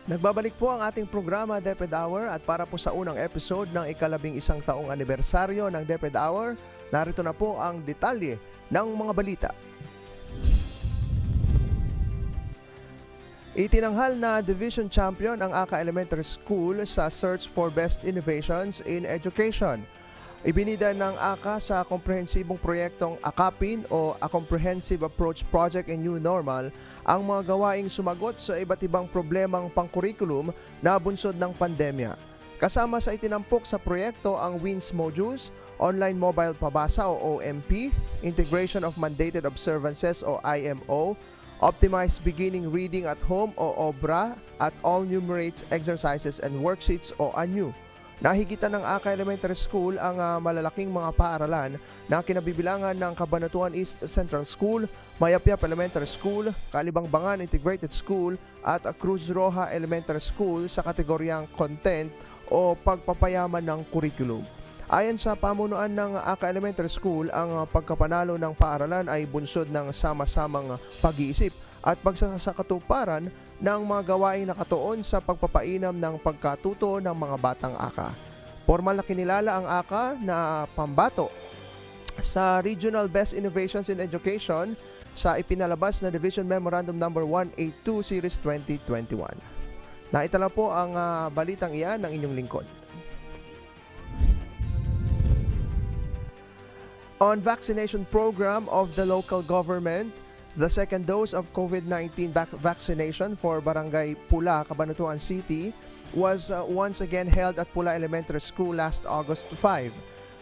Nagbabalik po ang ating programa DepEd Hour at para po sa unang episode ng ika-11 taong anibersaryo ng DepEd Hour, narito na po ang detalye ng mga balita. Itinanghal na Division Champion ang Aka Elementary School sa Search for Best Innovations in Education. Ibinida ng AKA sa komprehensibong proyektong AKAPIN o A Comprehensive Approach Project in New Normal ang mga gawaing sumagot sa iba't ibang problemang pangkurikulum na bunsod ng pandemya. Kasama sa itinampok sa proyekto ang WINS modules, Online Mobile Pabasa o OMP, Integration of Mandated Observances o IMO, Optimized Beginning Reading at Home o OBRA at All Numerates Exercises and Worksheets o ANU. Nahigitan ng Aka Elementary School ang malalaking mga paaralan na kinabibilangan ng Cabanatuan East Central School, Mayapyap Elementary School, Caalibangbangan Integrated School at Cruz Roja Elementary School sa kategoryang content o pagpapayaman ng curriculum. Ayon sa pamunuan ng Aka Elementary School, ang pagkapanalo ng paaralan ay bunsod ng sama-samang pag-iisip at pagsasakatuparan ng mga gawaing nakatuon sa pagpapainam ng pagkatuto ng mga batang AKA. Formal na kinilala ang AKA na pambato sa Regional Best Innovations in Education sa ipinalabas na Division Memorandum No. 182 Series 2021. Naitala po ang balitang iyan ng inyong lingkod. On vaccination program of the local government, the second dose of COVID-19 vaccination for Barangay Pula, Cabanatuan City was once again held at Pula Elementary School last August 5.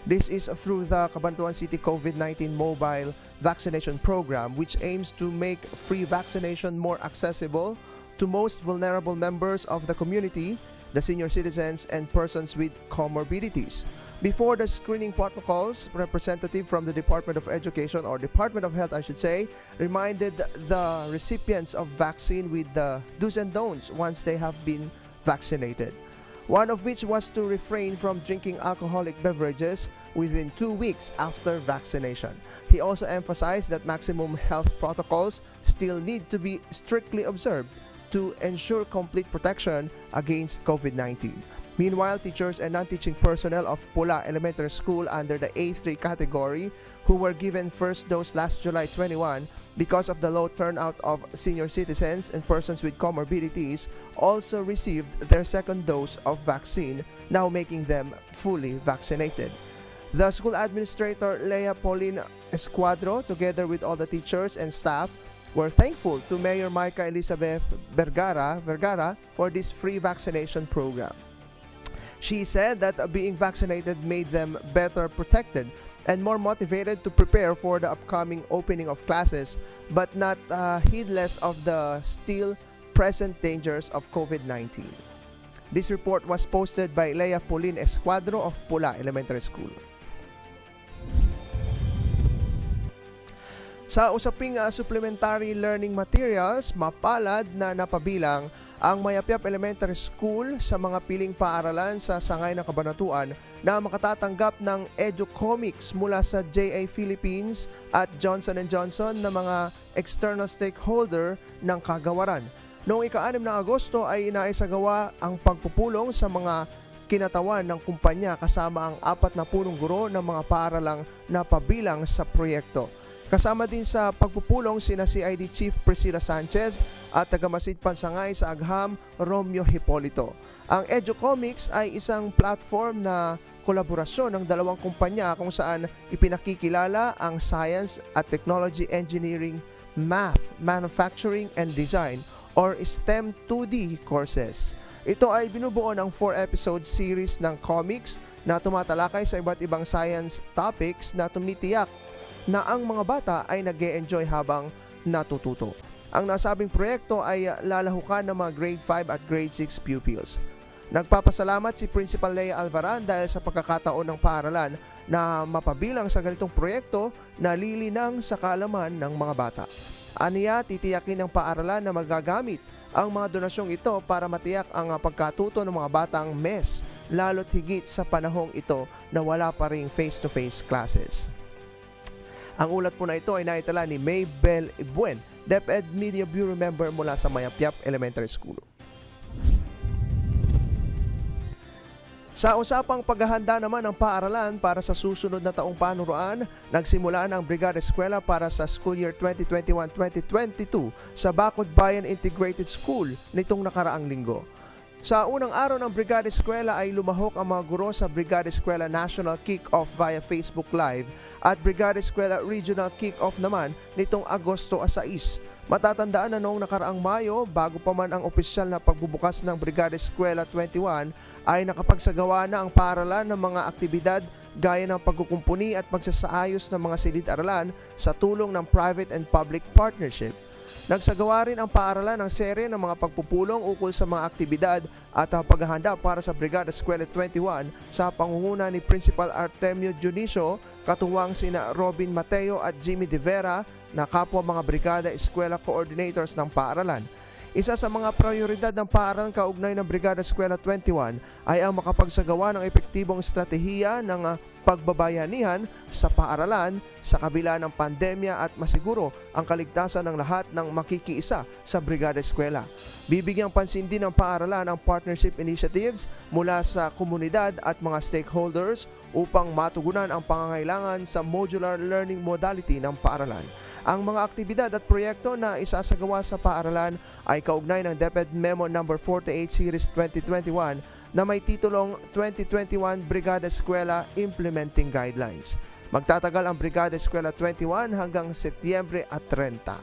This is through the Cabanatuan City COVID-19 Mobile Vaccination Program, which aims to make free vaccination more accessible to most vulnerable members of the community, the senior citizens, and persons with comorbidities. Before the screening protocols, representative from the Department of Education, or Department of Health I should say, reminded the recipients of vaccine with the do's and don'ts once they have been vaccinated. One of which was to refrain from drinking alcoholic beverages within 2 weeks after vaccination. He also emphasized that maximum health protocols still need to be strictly observed to ensure complete protection against COVID-19. Meanwhile, teachers and non-teaching personnel of Pula Elementary School under the A3 category who were given first dose last July 21 because of the low turnout of senior citizens and persons with comorbidities also received their second dose of vaccine, now making them fully vaccinated. The school administrator Leia Pauline Esquadro, together with all the teachers and staff, were thankful to Mayor Micah Elizabeth Vergara for this free vaccination program. She said that being vaccinated made them better protected and more motivated to prepare for the upcoming opening of classes, but not heedless of the still present dangers of COVID-19. This report was posted by Leia Pauline Esquadro of Pula Elementary School. Sa usaping supplementary learning materials, mapalad na napabilang ang Mayapyap Elementary School sa mga piling paaralan sa sangay ng Cabanatuan na makatatanggap ng Educomics mula sa JA Philippines at Johnson & Johnson na mga external stakeholder ng kagawaran. Noong ika-6 ng Agosto ay naisagawa ang pagpupulong sa mga kinatawan ng kumpanya kasama ang 40 guro ng mga paaralang napabilang sa proyekto. Kasama din sa pagpupulong sina CID Chief Priscilla Sanchez at tagamasid pansangay sa Agham Romeo Hipolito. Ang Educomics ay isang platform na kolaborasyon ng dalawang kumpanya kung saan ipinakikilala ang science at technology, engineering, math, manufacturing, and design or STEM 2D courses. Ito ay binubuo ng 4-episode series ng comics na tumatalakay sa iba't ibang science topics na tumitiyak na ang mga bata ay nag-e-enjoy habang natututo. Ang nasabing proyekto ay lalahukan ng mga grade 5 at grade 6 pupils. Nagpapasalamat si Principal Leia Alvaran dahil sa pagkakataon ng paaralan na mapabilang sa ganitong proyekto na lilinang sa kaalaman ng mga bata. Aniya, titiyakin ng paaralan na magagamit ang mga donasyong ito para matiyak ang pagkatuto ng mga batang MES, lalo't higit sa panahong ito na wala pa ring face-to-face classes. Ang ulat po na ito ay naitala ni Maybel Ibuen, DepEd Media Bureau member mula sa Mayapyap Elementary School. Sa usapang paghahanda naman ng paaralan para sa susunod na taong panuruan, nagsimula ang Brigada Eskwela para sa school year 2021-2022 sa Bakod Bayan Integrated School nitong nakaraang linggo. Sa unang araw ng Brigada Eskwela ay lumahok ang mga guro sa Brigada Eskwela National Kick-Off via Facebook Live at Brigada Eskwela Regional Kick-Off naman nitong Agosto 6. Matatandaan na noong nakaraang Mayo, bago pa man ang opisyal na pagbubukas ng Brigada Eskwela 21, ay nakapagsagawa na ang paaralan ng mga aktibidad gaya ng pagkukumpuni at pagsasaayos ng mga silid-aralan sa tulong ng private and public partnership. Nagsagawa rin ang paaralan ng serye ng mga pagpupulong ukol sa mga aktibidad at paghahanda para sa Brigada Eskwela 21 sa pangunguna ni Principal Artemio Dionisio, katuwang sina Robin Mateo at Jimmy De Vera na kapwa mga Brigada Eskwela Coordinators ng paaralan. Isa sa mga prioridad ng paaralan kaugnay ng Brigada Eskwela 21 ay ang makapagsagawa ng epektibong estratehiya ng pagbabayanihan sa paaralan sa kabila ng pandemya at masiguro ang kaligtasan ng lahat ng makikiisa sa Brigada Eskwela. Bibigyang pansin din ng paaralan ang partnership initiatives mula sa komunidad at mga stakeholders upang matugunan ang pangangailangan sa modular learning modality ng paaralan. Ang mga aktibidad at proyekto na isasagawa sa paaralan ay kaugnay ng DepEd Memo No. 48 Series 2021 na may titulong 2021 Brigada Eskwela Implementing Guidelines. Magtatagal ang Brigada Eskwela 21 hanggang Setyembre 30.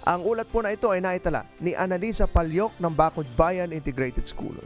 Ang ulat po na ito ay naitala ni Annalisa Palyok ng Bakod Bayan Integrated School.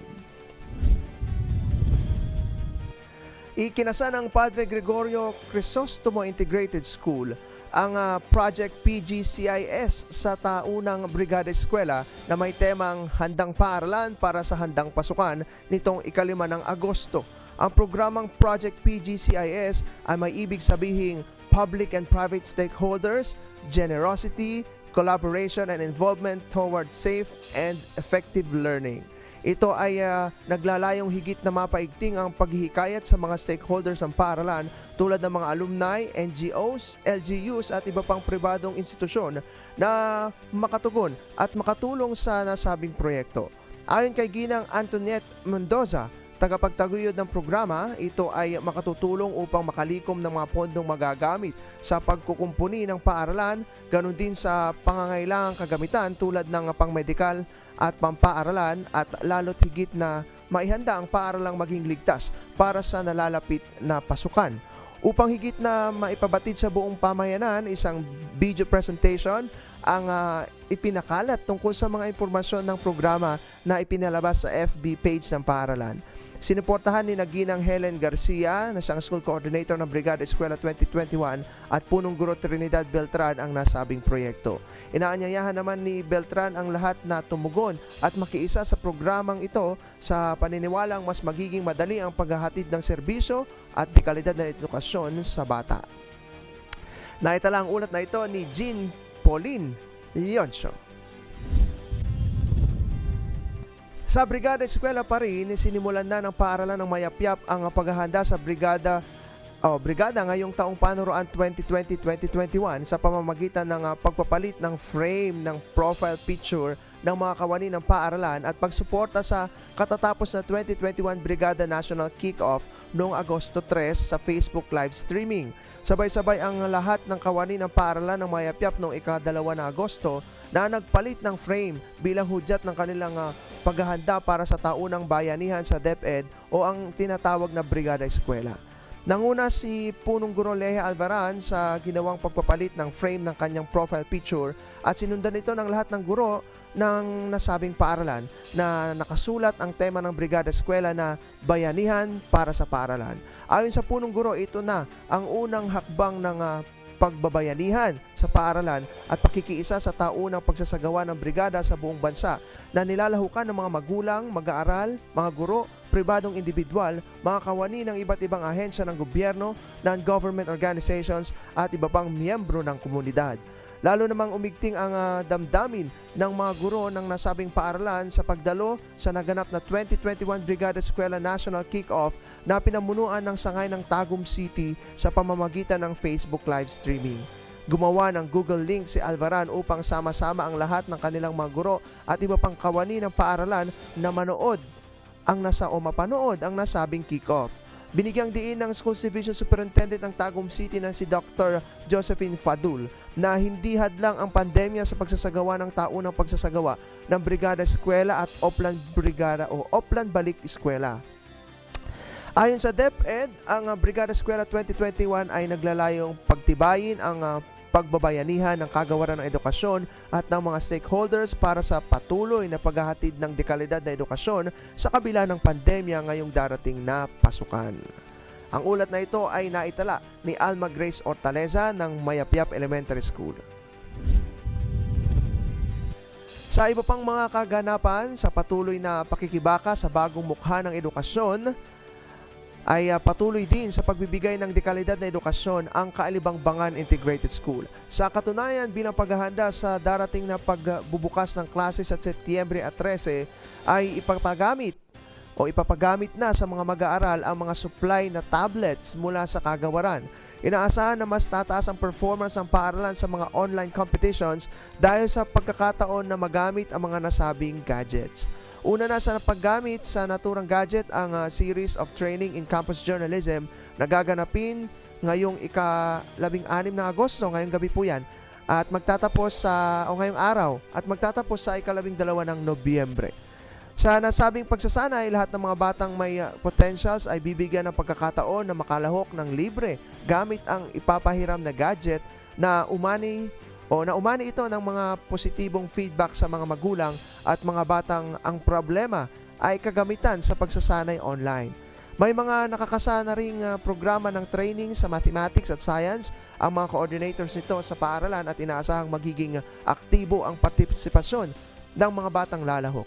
Ikinasa ng Padre Gregorio Crisostomo Integrated School ang Project PGCIS sa taunang Brigada Eskwela na may temang Handang Paaralan para sa Handang Pasukan nitong 5 ng Agosto. Ang programang Project PGCIS ay may ibig sabihing public and private stakeholders, generosity, collaboration and involvement toward safe and effective learning. Ito ay naglalayong higit na mapaigting ang paghihikayat sa mga stakeholders ng paaralan tulad ng mga alumni, NGOs, LGUs at iba pang pribadong institusyon na makatugon at makatulong sa nasabing proyekto. Ayon kay Ginang Antoniette Mendoza, tagapagtaguyod ng programa, ito ay makatutulong upang makalikom ng mga pondong magagamit sa pagkukumpuni ng paaralan, ganun din sa pangangailangang kagamitan tulad ng pangmedikal at pampaaralan at lalo't higit na maihanda ang paaralang maging ligtas para sa nalalapit na pasukan. Upang higit na maipabatid sa buong pamayanan, isang video presentation ang ipinakalat tungkol sa mga impormasyon ng programa na ipinalabas sa FB page ng paaralan. Sinuportahan ni Naginang Helen Garcia na siyang School Coordinator ng Brigada Eskwela 2021 at punong guro Trinidad Beltran ang nasabing proyekto. Inaanyayahan naman ni Beltran ang lahat na tumugon at makiisa sa programang ito sa paniniwalang mas magiging madali ang paghahatid ng serbisyo at dekalidad na edukasyon sa bata. Naitala ang ulat na ito ni Jean Pauline Leoncio. Sa Brigada Eskwela pa rin, sinimulan na ng paaralan ng Mayapyap ang paghahanda sa Brigada ngayong taong panuruan 2020-2021 sa pamamagitan ng pagpapalit ng frame ng profile picture ng mga kawani ng paaralan at pagsuporta sa katatapos na 2021 Brigada National Kick-Off noong Agosto 3 sa Facebook live streaming. Sabay-sabay ang lahat ng kawani ng paaralan ng Mayapyap noong ika-2 ng Agosto na nagpalit ng frame bilang hudyat ng kanilang paghahanda para sa taunang bayanihan sa DepEd o ang tinatawag na Brigada Eskwela. Nanguna si Punong Guro Lehe Alvaran sa ginawang pagpapalit ng frame ng kanyang profile picture at sinundan ito ng lahat ng guro ng nasabing paaralan na nakasulat ang tema ng Brigada Eskwela na Bayanihan para sa Paaralan. Ayon sa Punong Guro, ito na ang unang hakbang ng pagbabayanihan sa paaralan at pakikiisa sa taunang pagsasagawa ng brigada sa buong bansa na nilalahukan ng mga magulang, mag-aaral, mga guro, pribadong individual, mga kawani ng iba't ibang ahensya ng gobyerno, non-government organizations at iba pang miyembro ng komunidad. Lalo namang umigting ang damdamin ng mga guro ng nasabing paaralan sa pagdalo sa naganap na 2021 Brigada Eskwela National Kick-Off na pinamunuan ng sangay ng Tagum City sa pamamagitan ng Facebook live streaming. Gumawa ng Google link si Alvaran upang sama-sama ang lahat ng kanilang mga guro at iba pang kawani ng paaralan na manood mapanood ang nasabing kick-off. Binigyang diin ng Schools Division Superintendent ng Tagum City na si Dr. Josephine Fadul na hindi hadlang ang pandemya sa pagsasagawa ng taunang pagsasagawa ng Brigada Eskwela at Oplan Brigada o Oplan Balik Eskwela. Ayon sa DepEd, ang Brigada Eskwela 2021 ay naglalayong pagtibayin ang pagbabayanihan ng kagawaran ng edukasyon at ng mga stakeholders para sa patuloy na paghahatid ng dekalidad na edukasyon sa kabila ng pandemya ngayong darating na pasukan. Ang ulat na ito ay naitala ni Alma Grace Hortaleza ng Mayapyap Elementary School. Sa iba pang mga kaganapan sa patuloy na pakikibaka sa bagong mukha ng edukasyon, ay patuloy din sa pagbibigay ng dekalidad na edukasyon ang Caalibangbangan Integrated School. Sa katunayan, bilang paghahanda sa darating na pagbubukas ng klase sa Setyembre 13 ay ipapagamit na sa mga mag-aaral ang mga supply na tablets mula sa kagawaran. Inaasahan na mas tataas ang performance ng paaralan sa mga online competitions dahil sa pagkakataon na magamit ang mga nasabing gadgets. Una na sa paggamit sa naturang gadget ang series of training in campus journalism na gaganapin ngayong ika-16 ng Agosto, ngayong gabi po yan, at magtatapos ngayong araw, at magtatapos sa ika-12 ng Nobyembre. Sa nasabing pagsasanay, lahat ng mga batang may potentials ay bibigyan ng pagkakataon na makalahok ng libre gamit ang ipapahiram na gadget na umani ito ng mga positibong feedback sa mga magulang at mga batang ang problema ay kagamitan sa pagsasanay online. May mga nakakasana ring programa ng training sa mathematics at science ang mga coordinators nito sa paaralan at inaasahang magiging aktibo ang partisipasyon ng mga batang lalahok.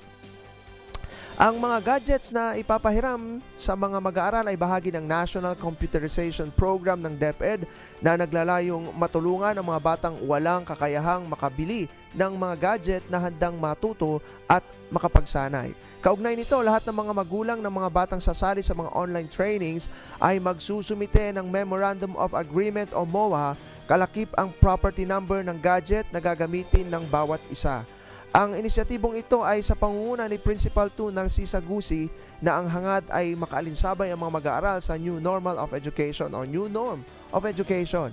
Ang mga gadgets na ipapahiram sa mga mag-aaral ay bahagi ng National Computerization Program ng DepEd na naglalayong matulungan ang mga batang walang kakayahang makabili ng mga gadget na handang matuto at makapagsanay. Kaugnay nito, lahat ng mga magulang ng mga batang sasali sa mga online trainings ay magsusumite ng Memorandum of Agreement o MOA kalakip ang property number ng gadget na gagamitin ng bawat isa. Ang inisyatibong ito ay sa pangunguna ni Principal 2 Narcisa Gusi na ang hangad ay makaalinsabay ang mga mag-aaral sa New Normal of Education o New Norm of Education.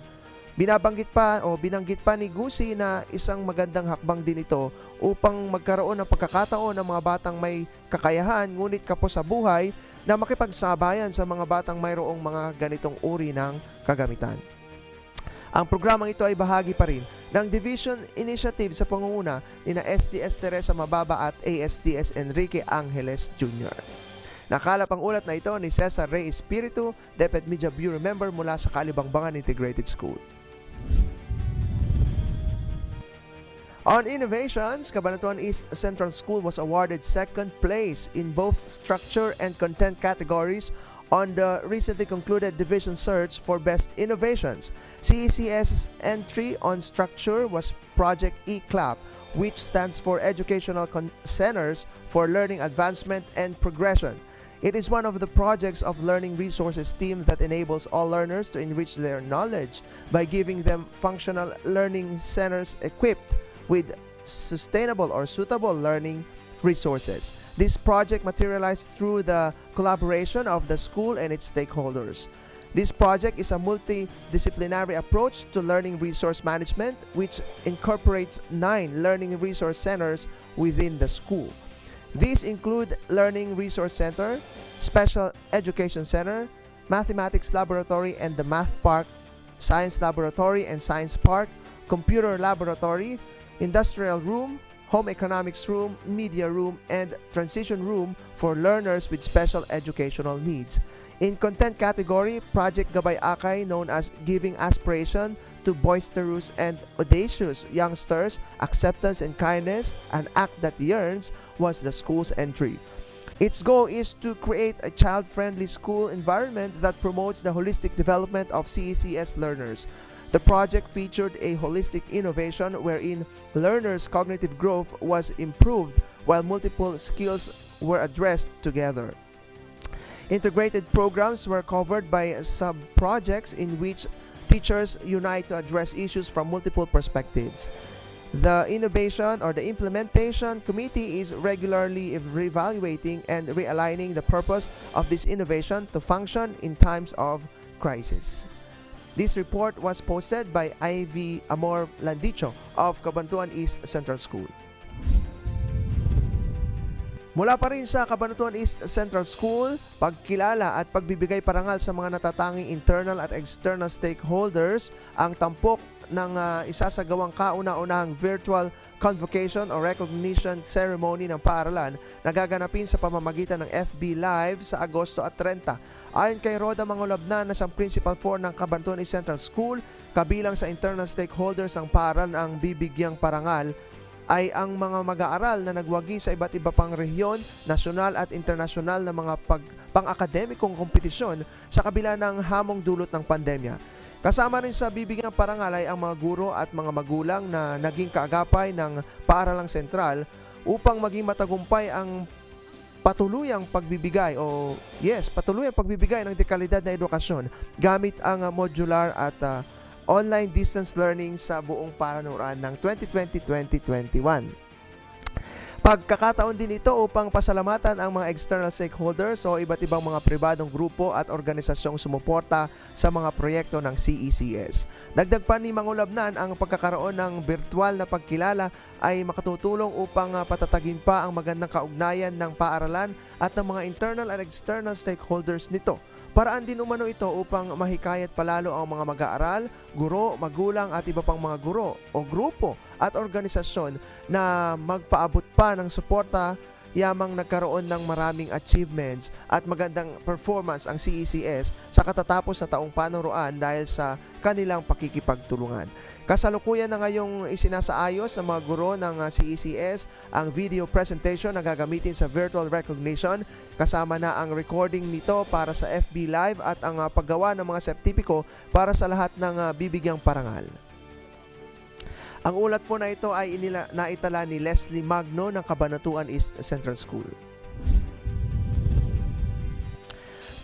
Binanggit pa ni Gusi na isang magandang hakbang din ito upang magkaroon ng pagkakataon ng mga batang may kakayahan ngunit kapos sa buhay na makipagsabayan sa mga batang mayroong mga ganitong uri ng kagamitan. Ang programang ito ay bahagi pa rin ng Division Initiative sa pangunguna ni na SDS Teresa Mababa at ASTS Enrique Angeles Jr. Nakalap ang ulat na ito ni Cesar Rey Espiritu, DepEd Media Bureau Member mula sa Caalibangbangan Integrated School. On innovations, Cabanatuan East Central School was awarded second place in both structure and content categories on the recently concluded division search for best innovations. CECS's entry on structure was Project E-CLAP, which stands for Educational Centers for Learning Advancement and Progression. It is one of the projects of Learning Resources team that enables all learners to enrich their knowledge by giving them functional learning centers equipped with sustainable or suitable learning resources. This project materialized through the collaboration of the school and its stakeholders. This project is a multidisciplinary approach to learning resource management which incorporates 9 learning resource centers within the school. These include Learning Resource Center, Special Education Center, Mathematics Laboratory and the Math Park, Science Laboratory and Science Park, Computer Laboratory, Industrial Room, Home Economics Room, Media Room, and Transition Room for learners with special educational needs. In content category, Project Gabay Akay, known as Giving Aspiration to Boisterous and Audacious Youngsters, Acceptance and Kindness, an Act That Yearns, was the school's entry. Its goal is to create a child-friendly school environment that promotes the holistic development of CECS learners. The project featured a holistic innovation wherein learners' cognitive growth was improved while multiple skills were addressed together. Integrated programs were covered by sub-projects in which teachers unite to address issues from multiple perspectives. The Innovation or the Implementation Committee is regularly reevaluating and realigning the purpose of this innovation to function in times of crisis. This report was posted by Ivy Amor Landicho of Cabanatuan East Central School. Mula pa rin sa Cabanatuan East Central School, pagkilala at pagbibigay parangal sa mga natatanging internal at external stakeholders ang tampok ng isasagawang kauna-unahang virtual convocation o recognition ceremony ng paaralan na gaganapin sa pamamagitan ng FB Live sa Agosto at 30. Ayon kay Roda Mangolabnan na siyang Principal 4 ng Cabanatuan East Central School, kabilang sa internal stakeholders ng paaralan ang bibigyang parangal ay ang mga mag-aaral na nagwagi sa iba't iba pang rehiyon, nasyonal at internasyonal na mga pang-akademikong kompetisyon sa kabila ng hamong dulot ng pandemya. Kasama rin sa bibigyang parangal ay ang mga guro at mga magulang na naging kaagapay ng paaralang sentral upang maging matagumpay ang patuluyang pagbibigay ng dekalidad na edukasyon gamit ang modular at online distance learning sa buong panuruan ng 2020-2021. Pagkakataon din ito upang pasalamatan ang mga external stakeholders o iba't ibang mga pribadong grupo at organisasyong sumuporta sa mga proyekto ng CECS. Dagdag pa ni Mangolabnan, ang pagkakaroon ng virtual na pagkilala ay makatutulong upang patatagin pa ang magandang kaugnayan ng paaralan at ng mga internal at external stakeholders nito. Paraan din umano ito upang mahikayat palalo ang mga mag-aaral, guro, magulang at iba pang mga guro o grupo at organisasyon na magpaabot pa ng suporta yamang nagkaroon ng maraming achievements at magandang performance ang CECS sa katatapos na taong panuruan dahil sa kanilang pakikipagtulungan. Kasalukuyan na ngayong isinasaayos sa mga guro ng CECS ang video presentation na gagamitin sa virtual recognition, kasama na ang recording nito para sa FB Live at ang paggawa ng mga sertipiko para sa lahat ng bibigyang parangal. Ang ulat po na ito ay naitala ni Leslie Magno ng Cabanatuan East Central School.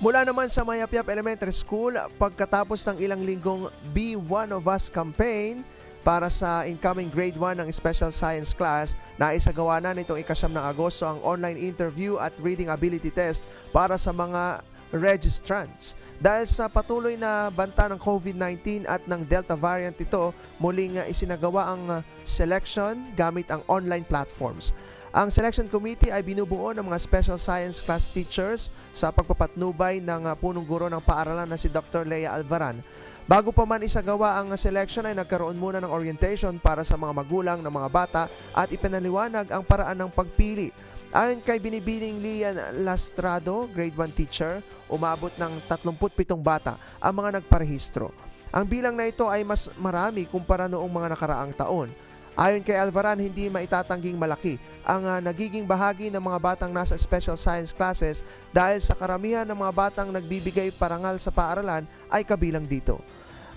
Mula naman sa Mayapyap Elementary School, pagkatapos ng ilang linggong Be One of Us campaign para sa incoming Grade 1 ng Special Science Class, naisagawa na nitong ika-9 ng Agosto ang online interview at reading ability test para sa mga registrants. Dahil sa patuloy na banta ng COVID-19 at ng Delta variant ito, muling isinagawa ang selection gamit ang online platforms. Ang selection committee ay binubuo ng mga special science class teachers sa pagpapatnubay ng punong guro ng paaralan na si Dr. Lea Alvaran. Bago pa man isagawa ang selection ay nagkaroon muna ng orientation para sa mga magulang ng mga bata at ipinaliwanag ang paraan ng pagpili. Ayon kay Binibining Lian Lastrado, grade 1 teacher, umabot ng 37 bata ang mga nagparehistro. Ang bilang na ito ay mas marami kumpara noong mga nakaraang taon. Ayon kay Alvaran, hindi maitatangging malaki ang nagiging bahagi ng mga batang nasa special science classes dahil sa karamihan ng mga batang nagbibigay parangal sa paaralan ay kabilang dito.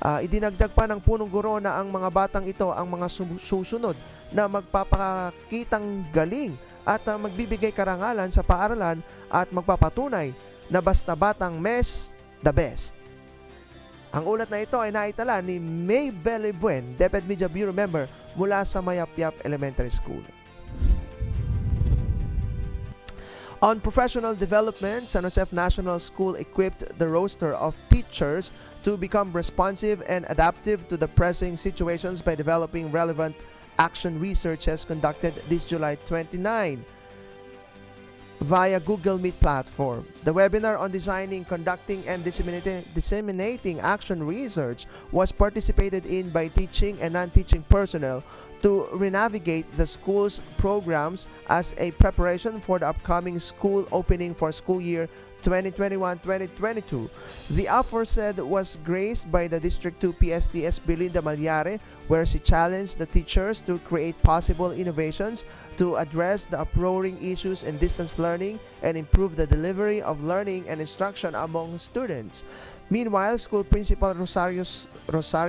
Idinagdag pa ng punong guro na ang mga batang ito ang mga susunod na magpapakitang galing at magbibigay karangalan sa paaralan at magpapatunay na basta batang mes, the best. Ang ulat na ito ay naitala ni May Belibuen, DepEd Media Bureau member mula sa Mayapyap Elementary School. On professional development, San Jose National School equipped the roster of teachers to become responsive and adaptive to the pressing situations by developing relevant action researches conducted this July 29 via Google Meet platform. The webinar on designing, conducting, and disseminating action research was participated in by teaching and non-teaching personnel to renavigate the school's programs as a preparation for the upcoming school opening for school year 2021-2022. The aforesaid was graced by the District 2 PSDS Belinda Malyare, where she challenged the teachers to create possible innovations to address the uproaring issues in distance learning and improve the delivery of learning and instruction among students. Meanwhile, School Principal Rosario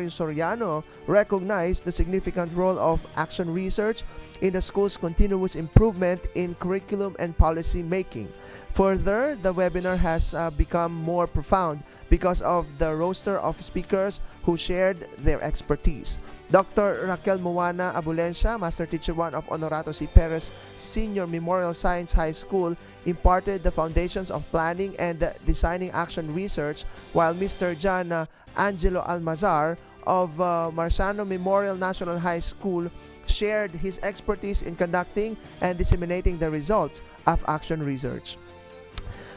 Soriano recognized the significant role of action research in the school's continuous improvement in curriculum and policy making. Further, the webinar has become more profound because of the roster of speakers who shared their expertise. Dr. Raquel Moana Abulencia, Master Teacher 1 of Honorato C. Perez Senior Memorial Science High School, imparted the foundations of planning and designing action research, while Mr. John Angelo Almazar of Marciano Memorial National High School shared his expertise in conducting and disseminating the results of action research.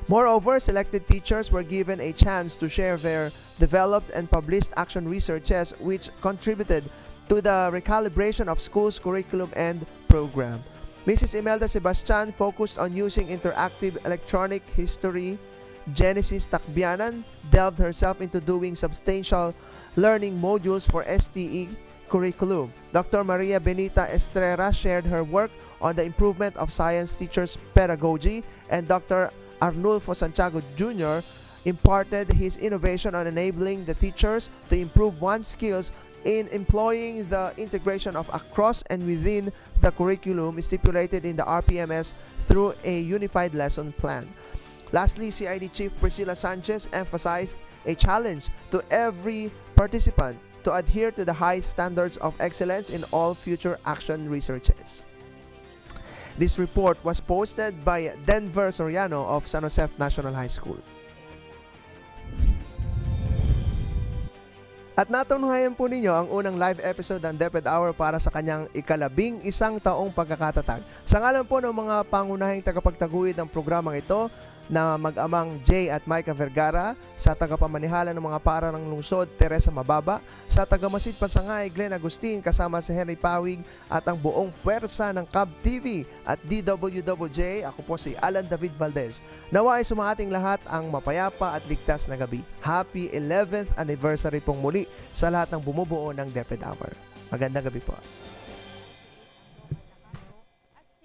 Moreover, selected teachers were given a chance to share their developed and published action researches, which contributed to the recalibration of schools' curriculum and program. Mrs. Imelda Sebastian focused on using interactive electronic history. Genesis Takbianan delved herself into doing substantial learning modules for STE curriculum. Dr. Maria Benita Estrera shared her work on the improvement of science teachers' pedagogy, and Dr. Arnulfo Santiago Jr. imparted his innovation on enabling the teachers to improve one's skills in employing the integration of across and within the curriculum stipulated in the RPMS through a unified lesson plan. Lastly, CID Chief Priscilla Sanchez emphasized a challenge to every participant to adhere to the high standards of excellence in all future action researches. This report was posted by Denver Soriano of San Jose National High School. At natunghayan po ninyo ang unang live episode ng DepEd Hour para sa kanyang ika-11 taong pagkakatatag. Sa ngalan po ng mga pangunahing tagapagtaguyod ng programang ito na mag-amang Jay at Micah Vergara, sa tagapamanihala ng mga para ng lungsod, Teresa Mababa, sa tagamasid Pansangay, Glenn Agustin, kasama si Henry Pawig at ang buong puwersa ng Cab TV at DWWJ. Ako po si Alan David Valdez. Naway sumating lahat ang mapayapa at ligtas na gabi. Happy 11th anniversary pong muli sa lahat ng bumubuo ng DepEd Hour. Magandang gabi po.